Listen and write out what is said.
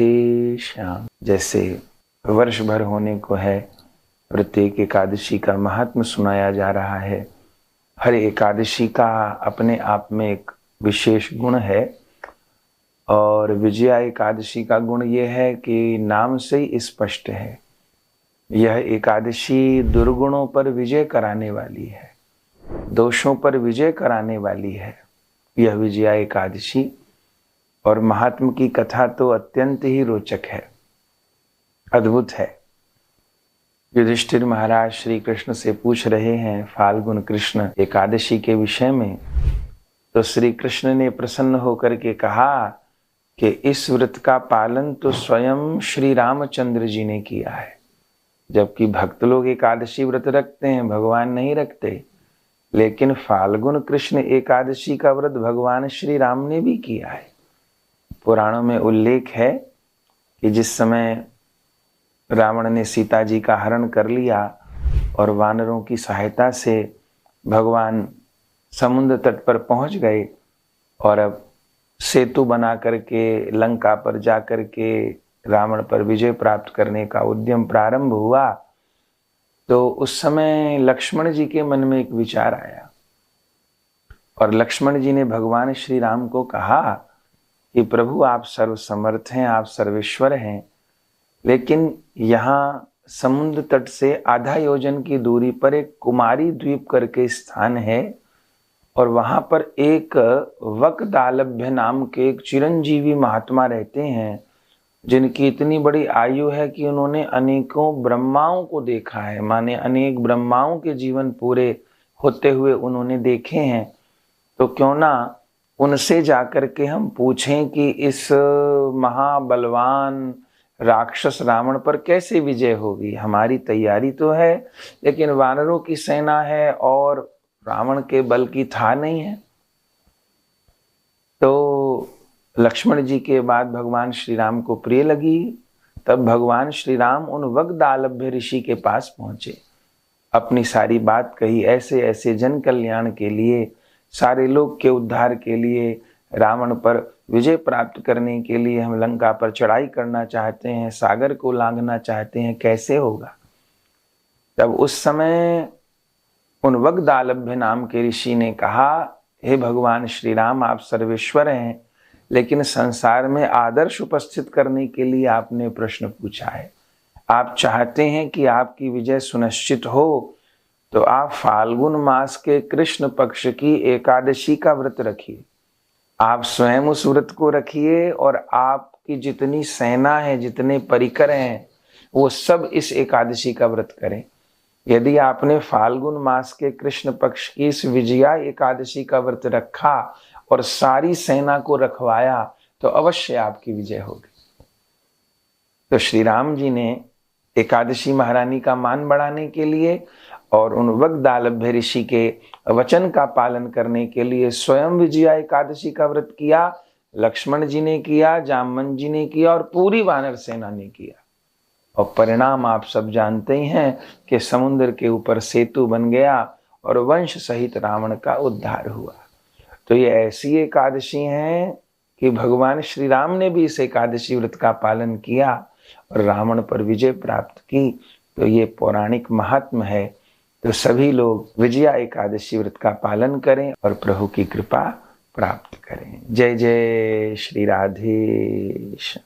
राधे श्याम। जैसे वर्ष भर होने को है, प्रत्येक एकादशी का महात्म सुनाया जा रहा है। हर एकादशी का अपने आप में एक विशेष गुण है और विजया एकादशी का गुण यह है कि नाम से ही स्पष्ट है, यह एकादशी दुर्गुणों पर विजय कराने वाली है, दोषों पर विजय कराने वाली है। यह विजया एकादशी और महात्म की कथा तो अत्यंत ही रोचक है, अद्भुत है। युधिष्ठिर महाराज श्री कृष्ण से पूछ रहे हैं फाल्गुन कृष्ण एकादशी के विषय में, तो श्री कृष्ण ने प्रसन्न होकर के कहा कि इस व्रत का पालन तो स्वयं श्री रामचंद्र जी ने किया है। जबकि भक्त लोग एकादशी व्रत रखते हैं, भगवान नहीं रखते, लेकिन फाल्गुन कृष्ण एकादशी का व्रत भगवान श्री राम ने भी किया है। पुराणों में उल्लेख है कि जिस समय रावण ने सीता जी का हरण कर लिया और वानरों की सहायता से भगवान समुद्र तट पर पहुंच गए और अब सेतु बना करके लंका पर जाकर के रावण पर विजय प्राप्त करने का उद्यम प्रारंभ हुआ, तो उस समय लक्ष्मण जी के मन में एक विचार आया और लक्ष्मण जी ने भगवान श्री राम को कहा कि प्रभु आप सर्वसमर्थ हैं, आप सर्वेश्वर हैं, लेकिन यहाँ समुद्र तट से आधा योजन की दूरी पर एक कुमारी द्वीप करके स्थान है और वहां पर एक वकदालभ्य नाम के एक चिरंजीवी महात्मा रहते हैं, जिनकी इतनी बड़ी आयु है कि उन्होंने अनेकों ब्रह्माओं को देखा है, माने अनेक ब्रह्माओं के जीवन पूरे होते हुए उन्होंने देखे हैं। तो क्यों ना उनसे जाकर के हम पूछें कि इस महाबलवान राक्षस रावण पर कैसे विजय होगी। हमारी तैयारी तो है, लेकिन वानरों की सेना है और रावण के बल की था नहीं है। तो लक्ष्मण जी के बाद भगवान श्री राम को प्रिय लगी। तब भगवान श्री राम उन वगदालभ्य ऋषि के पास पहुंचे, अपनी सारी बात कही, ऐसे ऐसे जन कल्याण के लिए, सारे लोग के उद्धार के लिए, रावण पर विजय प्राप्त करने के लिए हम लंका पर चढ़ाई करना चाहते हैं, सागर को लांघना चाहते हैं, कैसे होगा। तब उस समय उन वगदालभ्य नाम के ऋषि ने कहा, हे भगवान श्री राम आप सर्वेश्वर हैं, लेकिन संसार में आदर्श उपस्थित करने के लिए आपने प्रश्न पूछा है। आप चाहते हैं कि आपकी विजय सुनिश्चित हो, तो आप फाल्गुन मास के कृष्ण पक्ष की एकादशी का व्रत रखिए। आप स्वयं उस व्रत को रखिए और आपकी जितनी सेना है, जितने परिकर हैं, वो सब इस एकादशी का व्रत करें। यदि आपने फाल्गुन मास के कृष्ण पक्ष की इस विजया एकादशी का व्रत रखा और सारी सेना को रखवाया, तो अवश्य आपकी विजय होगी। तो श्री राम जी ने एकादशी महारानी का मान बढ़ाने के लिए और उन वगदालभ्य ऋषि के वचन का पालन करने के लिए स्वयं विजया एकादशी का व्रत किया। लक्ष्मण जी ने किया, जामवंत जी ने किया और पूरी वानर सेना ने किया। और परिणाम आप सब जानते ही हैं कि समुद्र के ऊपर सेतु बन गया और वंश सहित रावण का उद्धार हुआ। तो ये ऐसी एकादशी है कि भगवान श्री राम ने भी इस एकादशी व्रत का पालन किया और रावण पर विजय प्राप्त की। तो ये पौराणिक महात्म है। तो सभी लोग विजया एकादशी व्रत का पालन करें और प्रभु की कृपा प्राप्त करें। जय जय श्री राधेश।